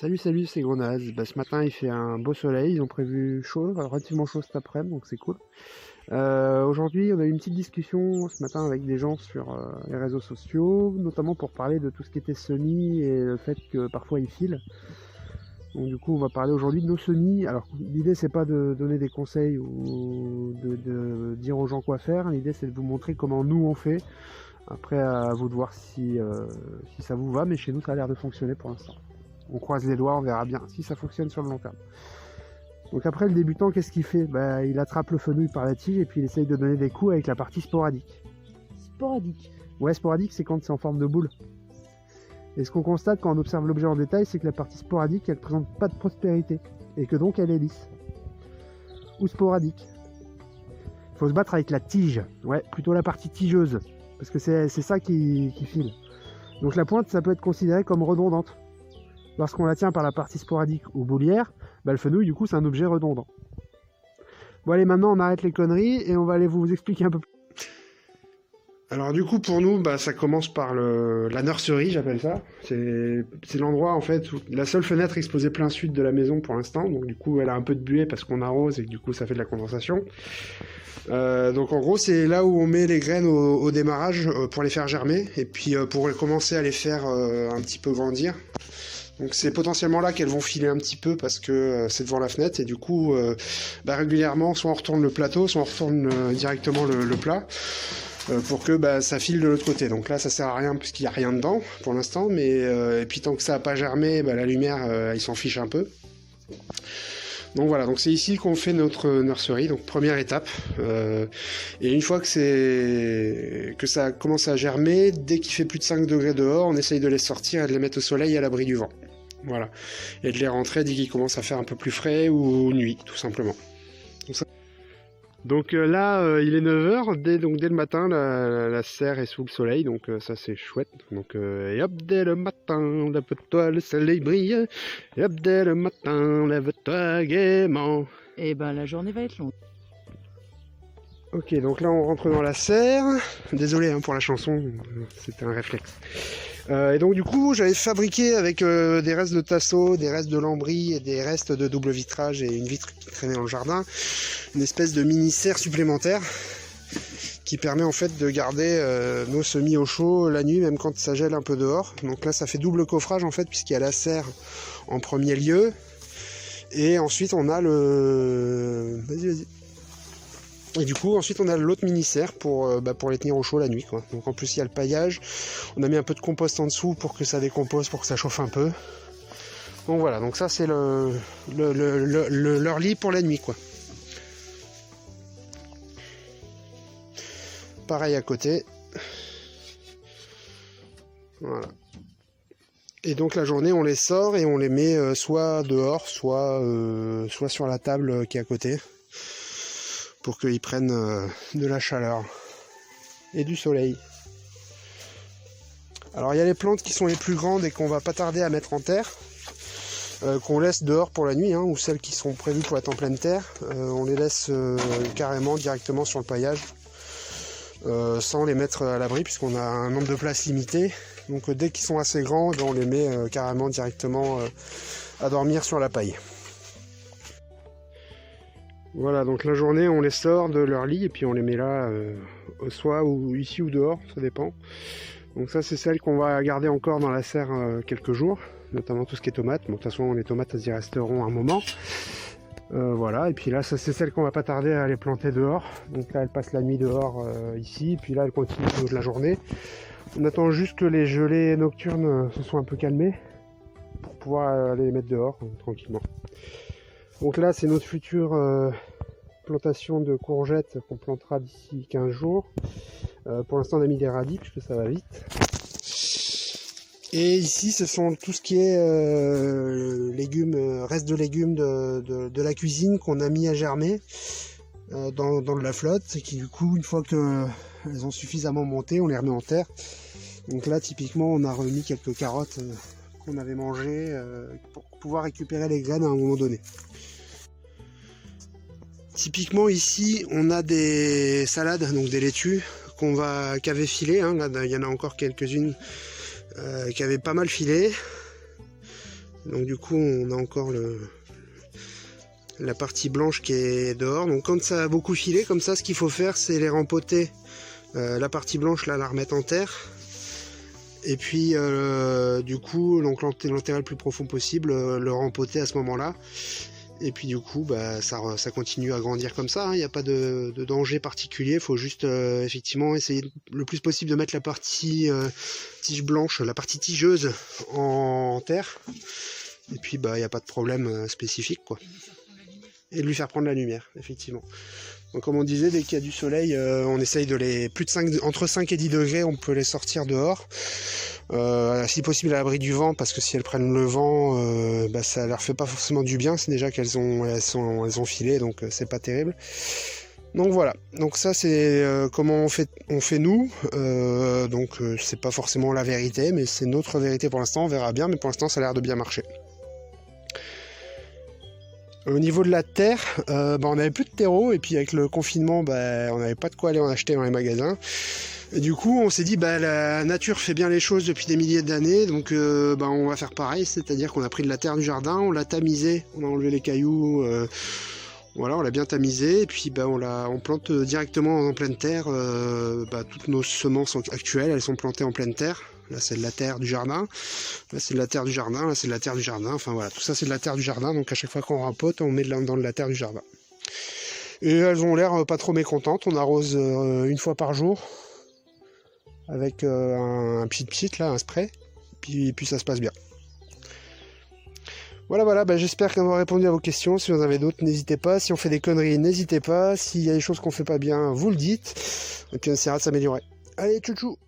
Salut, c'est Grenaz. Ce matin il fait un beau soleil, ils ont prévu chaud, relativement chaud cet après-midi, donc c'est cool. Aujourd'hui on a eu une petite discussion ce matin avec des gens sur les réseaux sociaux, notamment pour parler de tout ce qui était semis et le fait que parfois ils filent. Donc du coup on va parler aujourd'hui de nos semis. Alors l'idée c'est pas de donner des conseils ou de dire aux gens quoi faire, l'idée c'est de vous montrer comment nous on fait. Après à vous de voir si ça vous va, mais chez nous ça a l'air de fonctionner pour l'instant. On croise les doigts, on verra bien si ça fonctionne sur le long terme. Donc après le débutant, qu'est-ce qu'il fait? Il attrape le fenouil par la tige et puis il essaye de donner des coups avec la partie sporadique. Sporadique. Ouais, sporadique c'est quand c'est en forme de boule. Et ce qu'on constate quand on observe l'objet en détail, c'est que la partie sporadique, elle présente pas de prospérité. Et que donc elle est lisse. Ou sporadique. Il faut se battre avec la tige. Ouais, plutôt la partie tigeuse. Parce que c'est ça qui file. Donc la pointe, ça peut être considéré comme redondante. Lorsqu'on la tient par la partie sporadique ou boulière, le fenouil, du coup, c'est un objet redondant. Bon, allez, maintenant, on arrête les conneries et on va aller vous expliquer un peu plus. Alors, du coup, pour nous, ça commence par la nurserie, j'appelle ça. C'est l'endroit, en fait, où la seule fenêtre exposée plein sud de la maison pour l'instant. Donc, du coup, elle a un peu de buée parce qu'on arrose et que, du coup, ça fait de la condensation. Donc, en gros, c'est là où on met les graines au démarrage pour les faire germer et puis pour commencer à les faire un petit peu grandir. Donc c'est potentiellement là qu'elles vont filer un petit peu parce que c'est devant la fenêtre et du coup régulièrement soit on retourne le plateau, soit on retourne directement le plat pour que ça file de l'autre côté. Donc là ça sert à rien puisqu'il n'y a rien dedans pour l'instant, mais et puis tant que ça n'a pas germé, la lumière il s'en fiche un peu. Donc voilà, donc c'est ici qu'on fait notre nurserie, donc première étape. Et une fois que ça commence à germer, dès qu'il fait plus de 5 degrés dehors, on essaye de les sortir et de les mettre au soleil à l'abri du vent. Voilà. Et de les rentrer dès qu'il commence à faire un peu plus frais ou nuit, tout simplement. Donc là, il est 9h, dès le matin, la serre est sous le soleil, donc ça c'est chouette. Donc et hop, dès le matin, lève-toi, le soleil brille, et hop, dès le matin, lève-toi gaiement. Et la journée va être longue. Ok, donc là on rentre dans la serre. Désolé pour la chanson, c'était un réflexe. Et donc du coup j'avais fabriqué avec des restes de tasseau, des restes de lambris et des restes de double vitrage et une vitre qui traînait dans le jardin, une espèce de mini serre supplémentaire qui permet en fait de garder nos semis au chaud la nuit même quand ça gèle un peu dehors. Donc là ça fait double coffrage en fait puisqu'il y a la serre en premier lieu et ensuite on a le... Vas-y. Et du coup, ensuite, on a l'autre mini-serre pour les tenir au chaud la nuit, quoi. Donc en plus, il y a le paillage. On a mis un peu de compost en dessous pour que ça décompose, pour que ça chauffe un peu. Donc voilà, donc ça, c'est leur lit pour la nuit, quoi. Pareil à côté. Voilà. Et donc la journée, on les sort et on les met soit dehors, soit sur la table qui est à côté, pour qu'ils prennent de la chaleur et du soleil. Alors il y a les plantes qui sont les plus grandes et qu'on va pas tarder à mettre en terre, qu'on laisse dehors pour la nuit, ou celles qui sont prévues pour être en pleine terre, on les laisse carrément directement sur le paillage, sans les mettre à l'abri puisqu'on a un nombre de places limité. Donc dès qu'ils sont assez grands, on les met carrément directement à dormir sur la paille. Voilà, donc la journée, on les sort de leur lit et puis on les met là, soit ou ici ou dehors, ça dépend. Donc ça, c'est celle qu'on va garder encore dans la serre quelques jours, notamment tout ce qui est tomates. Bon, de toute façon, les tomates, elles y resteront un moment. Voilà, et puis là, ça c'est celle qu'on va pas tarder à les planter dehors. Donc là, elle passe la nuit dehors ici, et puis là, elle continue toute la journée. On attend juste que les gelées nocturnes se soient un peu calmées pour pouvoir aller les mettre dehors tranquillement. Donc là, c'est notre future plantation de courgettes qu'on plantera d'ici 15 jours. Pour l'instant, on a mis des radis puisque ça va vite. Et ici, ce sont tout ce qui est légumes, restes de légumes de la cuisine qu'on a mis à germer dans de la flotte. Et qui, du coup, une fois qu'elles ont suffisamment monté, on les remet en terre. Donc là, typiquement, on a remis quelques carottes qu'on avait mangées pour pouvoir récupérer les graines à un moment donné. Typiquement ici on a des salades, donc des laitues qui avaient filé, là il y en a encore quelques-unes qui avaient pas mal filé. Donc du coup on a encore la partie blanche qui est dehors. Donc quand ça a beaucoup filé comme ça, ce qu'il faut faire c'est les rempoter, la partie blanche là, la remettre en terre. Et puis du coup donc l'enterrer le plus profond possible, le rempoter à ce moment là. Et puis du coup bah, ça continue à grandir comme ça, il n'y a pas de danger particulier, il faut juste effectivement essayer le plus possible de mettre la partie tige blanche, la partie tigeuse en terre. Et puis bah il n'y a pas de problème spécifique quoi. Et de lui faire prendre la lumière, effectivement. Donc comme on disait, dès qu'il y a du soleil, on essaye de les... entre 5 et 10 degrés, on peut les sortir dehors. Si possible à l'abri du vent, parce que si elles prennent le vent, bah, ça leur fait pas forcément du bien. C'est déjà qu'elles ont filé, donc c'est pas terrible. Donc voilà, donc ça c'est comment on fait nous. Donc c'est pas forcément la vérité, mais c'est notre vérité pour l'instant, on verra bien, mais pour l'instant ça a l'air de bien marcher. Au niveau de la terre, bah, on n'avait plus de terreau, et puis avec le confinement, bah, on n'avait pas de quoi aller en acheter dans les magasins. Et du coup, on s'est dit, bah, la nature fait bien les choses depuis des milliers d'années, donc bah, on va faire pareil, c'est-à-dire qu'on a pris de la terre du jardin, on l'a tamisée, on a enlevé les cailloux, voilà, on l'a bien tamisée, et puis bah, on plante directement en pleine terre. Bah, toutes nos semences actuelles, elles sont plantées en pleine terre. Là c'est de la terre du jardin, là c'est de la terre du jardin, là c'est de la terre du jardin, enfin voilà, tout ça c'est de la terre du jardin, donc à chaque fois qu'on rempote, on met dans de la terre du jardin. Et elles ont l'air pas trop mécontentes, on arrose une fois par jour, avec un pchit là, un spray, puis ça se passe bien. Voilà, bah, j'espère qu'on a répondu à vos questions, si vous en avez d'autres, n'hésitez pas, si on fait des conneries, n'hésitez pas, s'il y a des choses qu'on fait pas bien, vous le dites, et puis on essaiera de s'améliorer. Allez, tchou tchou.